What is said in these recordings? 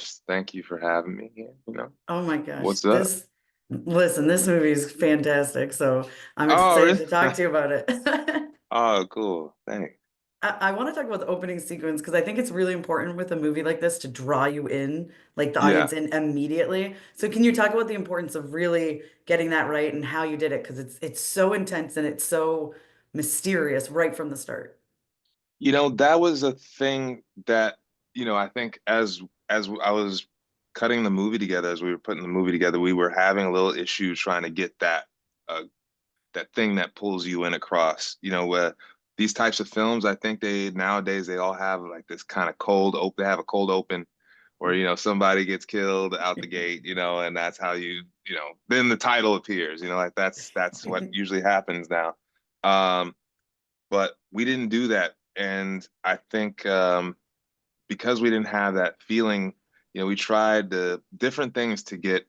course. Thank you for having me here. Oh my gosh, What's up? listen, this movie is fantastic. So I'm Oh, excited really? to talk to you about it. Oh, cool. Thanks. I want to talk about the opening sequence because I think it's really important with a movie like this to draw you in, like the Yeah. audience in immediately. So can you talk about the importance of really getting that right and how you did it? Because it's so intense and it's so mysterious right from the start. That was a thing that, I think as I was cutting the movie together, as we were putting the movie together, we were having a little issue trying to get uh that thing that pulls you in across. Where these types of films, I think they nowadays they all have like this kind of cold open, they have a cold open where, somebody gets killed out the gate, and that's how then the title appears, like that's what usually happens now. Um, but we didn't do that. And I think because we didn't have that feeling, we tried the different things to get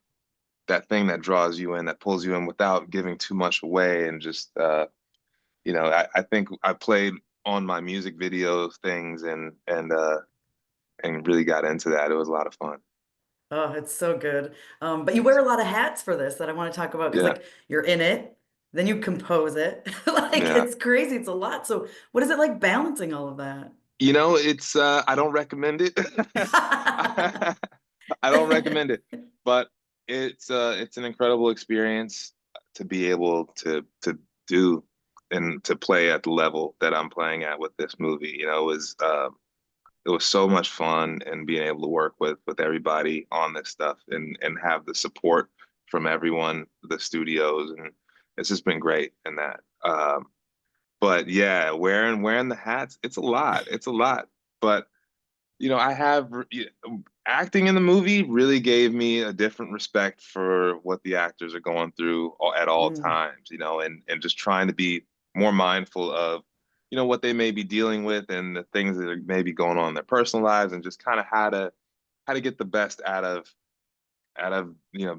that thing that draws you in, that pulls you in without giving too much away. And just, I think I played on my music video things and really got into that. It was a lot of fun. Oh, it's so good. But you wear a lot of hats for this that I want to talk about because Yeah. like you're in it, then you compose it. Like Yeah. it's crazy. It's a lot. So what is it like balancing all of that? It's I don't recommend it. I don't recommend it, but it's an incredible experience to be able to do and to play at the level that I'm playing at with this movie. It was so much fun and being able to work with everybody on this stuff and have the support from everyone, the studios, and it's just been great in that. But yeah, wearing the hats, it's a lot. It's a lot. But I have acting in the movie really gave me a different respect for what the actors are going through at all Mm, times, and just trying to be more mindful of, what they may be dealing with and the things that are maybe going on in their personal lives and just kind of how to get the best out of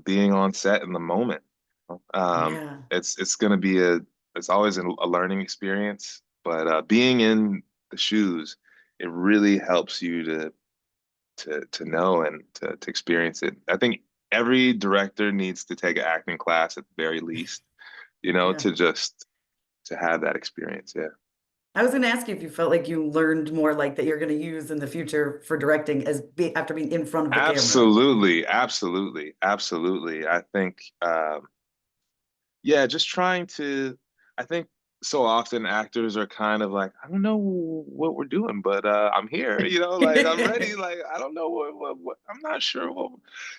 being on set in the moment. yeah. It's going to be it's always a learning experience, but being in the shoes, it really helps you to know and to experience it. I think every director needs to take an acting class at the very least, Yeah. to have that experience. Yeah. I was going to ask you if you felt like you learned more like that you're going to use in the future for directing after being in front of the camera. Absolutely, absolutely, absolutely. I think yeah, just trying to, I think so often actors are kind of like, I don't know what we're doing, but I'm here, like I'm ready. Like, I don't know what I'm not sure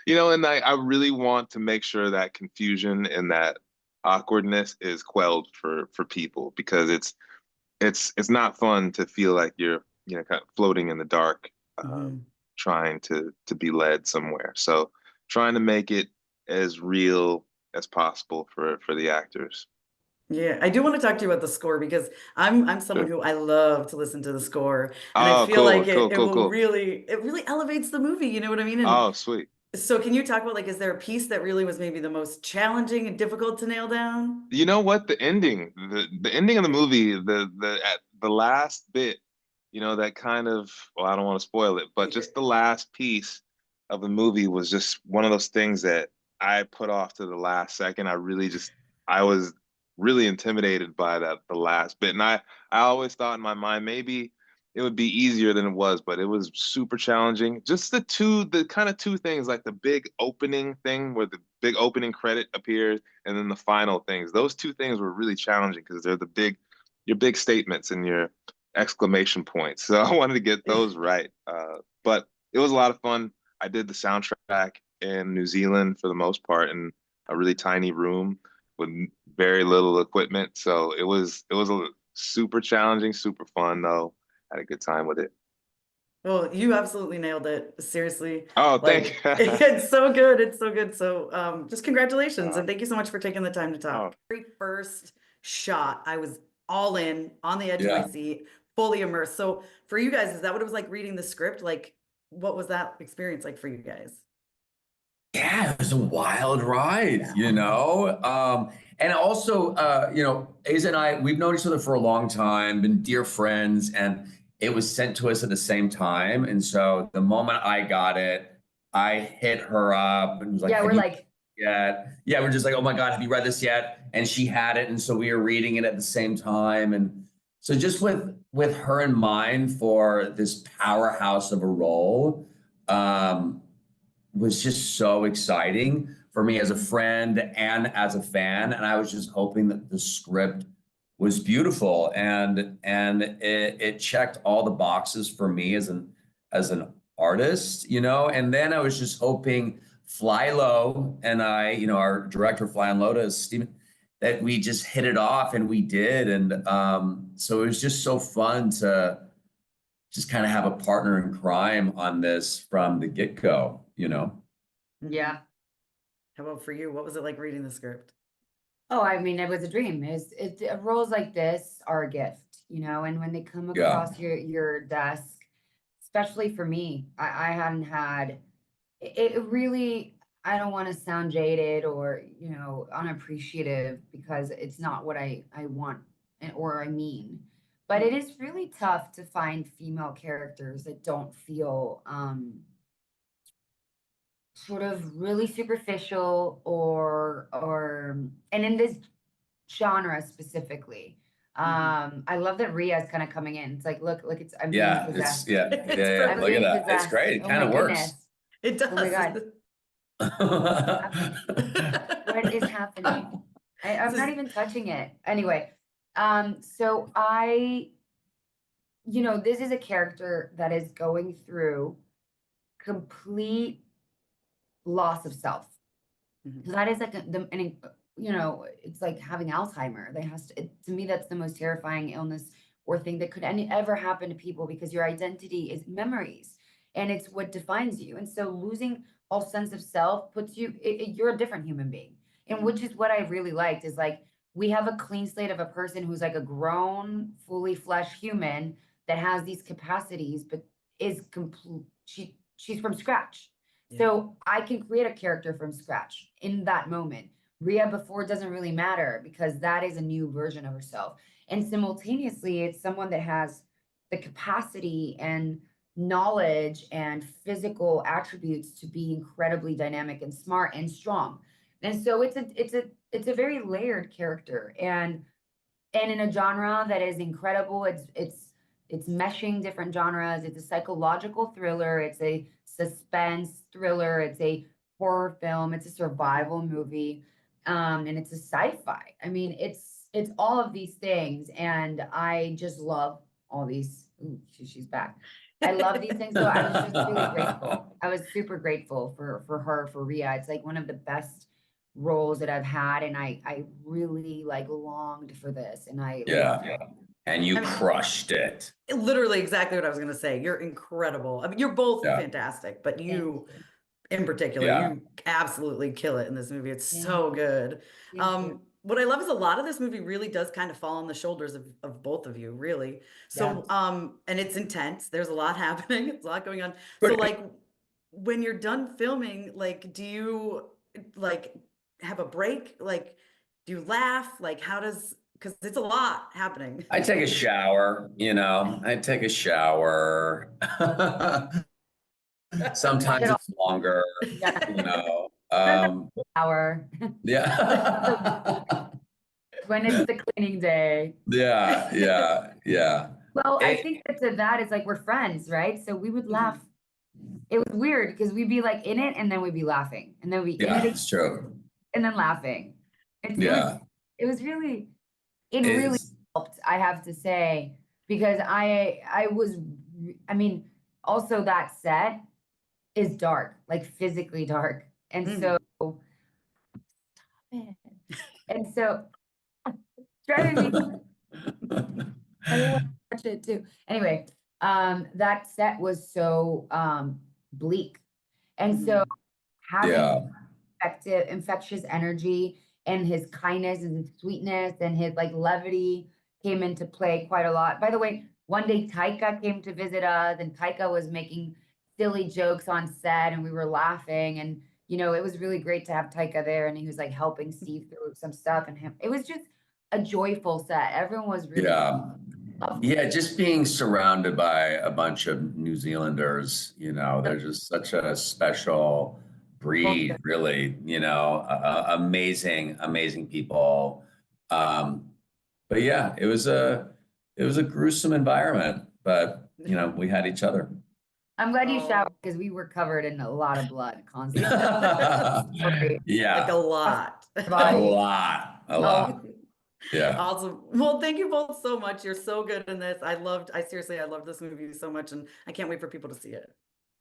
and I really want to make sure that confusion and that awkwardness is quelled for people because it's not fun to feel like you're, kind of floating in the dark, Mhm. trying to be led somewhere. So trying to make it as real as possible for the actors. Yeah, I do want to talk to you about the score because I'm someone Sure. who I love to listen to the score and I Oh, feel like cool, it cool, it cool, will cool. really elevates the movie, you know what I mean? And Oh, sweet. so can you talk about like is there a piece that really was maybe the most challenging and difficult to nail down? You know what? The ending of the movie, the at the last bit, that kind of, well, I don't want to spoil it, but just the last piece of the movie was just one of those things that I put off to the last second. I was really intimidated by the last bit. And I always thought in my mind maybe it would be easier than it was, but it was super challenging. Just the kind of two things, like the big opening thing where the big opening credit appears and then the final things. Those two things were really challenging because they're your big statements and your exclamation points. So I wanted to get those right. But it was a lot of fun. I did the soundtrack in New Zealand for the most part in a really tiny room with very little equipment. So it was a super challenging, super fun though. Had a good time with it. Well, you absolutely nailed it. Seriously. Oh, thank Like you. it's so good. It's so good. So just congratulations uh, and thank you so much for taking the time to oh, talk. Very first shot, I was all in on the edge of my Yeah. seat, fully immersed. So for you guys, is that what it was like reading the script? Like what was that experience like for you guys? Yeah, it was a wild ride, Yeah. And also, Aza and I, we've known each other for a long time, been dear friends, and it was sent to us at the same time. And so the moment I got it, I hit her up and was like, Yeah, have we're you like, yeah, we're just like, oh my God, have you read this yet? And she had it. And so we were reading it at the same time. And so just with her in mind for this powerhouse of a role, was just so exciting for me as a friend and as a fan. And I was just hoping that the script was beautiful and it checked all the boxes for me as an artist, you know. And then I was just hoping Fly Low and I, you know, our director Flying Lotus, Steven, that we just hit it off, and we did. And so it was just so fun to just kind of have a partner in crime on this from the get-go, you know? yeah. How about for you? What was it like reading the script? Oh, I mean, it was a dream. Roles like this are a gift, you know, and when they come across your desk, especially for me, I hadn't had it really, I don't want to sound jaded or, you know, unappreciative, because it's not what I want or I mean. But it is really tough to find female characters that don't feel sort of really superficial or and in this genre specifically. I love that Ria's kind of coming in. It's like, look, I'm being possessed. Yeah, It's yeah, yeah. perfect. Look at that. It's Possessed. great. It Oh kind my of works. goodness. It does. Oh my God. What is happening? I'm not even touching it. Anyway, so you know, this is a character that is going through complete loss of self. Mhm. So that is like you know, it's like having Alzheimer. To me, that's the most terrifying illness or thing that could ever happen to people, because your identity is memories and it's what defines you. And so losing all sense of self puts you, you're a different human being. And which is what I really liked, is like, we have a clean slate of a person who's like a grown, fully fleshed human that has these capacities, but is complete. She's from scratch. Yeah. So I can create a character from scratch in that moment. Ria before doesn't really matter, because that is a new version of herself. And simultaneously, it's someone that has the capacity and knowledge and physical attributes to be incredibly dynamic and smart and strong. And so it's a very layered character, and in a genre that is incredible. It's meshing different genres. It's a psychological thriller. It's a suspense thriller. It's a horror film. It's a survival movie. And it's a sci-fi. I mean, it's all of these things. And I just love all these. Ooh, she's back. I love these things. So I was just really grateful. I was super grateful for her, for Ria. It's like one of the best roles that I've had. And I really like longed for this. And I loved it. And you I mean, crushed it. Literally exactly what I was going to say. You're incredible. I mean, you're both Yeah. fantastic, but Thank you you. in particular, Yeah. you absolutely kill it in this movie. It's Thank so good. Thank you. What I love is a lot of this movie really does kind of fall on the shoulders of both of you, really. So, and it's intense. There's a lot happening. There's a lot going on. So like when you're done filming, like, do you like have a break? Like, do you laugh? Like, how does, because it's a lot happening. I take a shower, you know, I take a shower. Sometimes it's longer, you know. Hour. Yeah. When it's the cleaning day. Yeah. Well, I think that is like, we're friends, right? So we would laugh. It was weird because we'd be like in it and then we'd be laughing, and then we'd be in it It's true. and then laughing. It was really, it really helped, I have to say, because I mean, also that set is dark, like physically dark. And so, stop it. And so, driving me, I want to watch it too. Anyway, that set was so bleak. And so having infectious energy and his kindness and his sweetness and his like levity came into play quite a lot. By the way, one day Taika came to visit us, and Taika was making silly jokes on set, and we were laughing, and you know, it was really great to have Taika there, and he was like helping Steve through some stuff, and it was just a joyful set. Everyone was really Yeah, just being surrounded by a bunch of New Zealanders, they're just such a special breed, really, amazing, amazing people. But yeah, it was a gruesome environment, but we had each other. I'm glad you Oh. showered because we were covered in a lot of blood constantly. Yeah, Like a lot. a lot. Yeah. Awesome. Well, thank you both so much. You're so good in this. I loved this movie so much, and I can't wait for people to see it.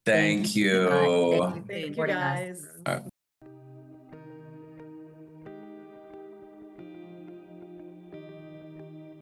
Thank you. Thank you for Thank you supporting us. guys. All right.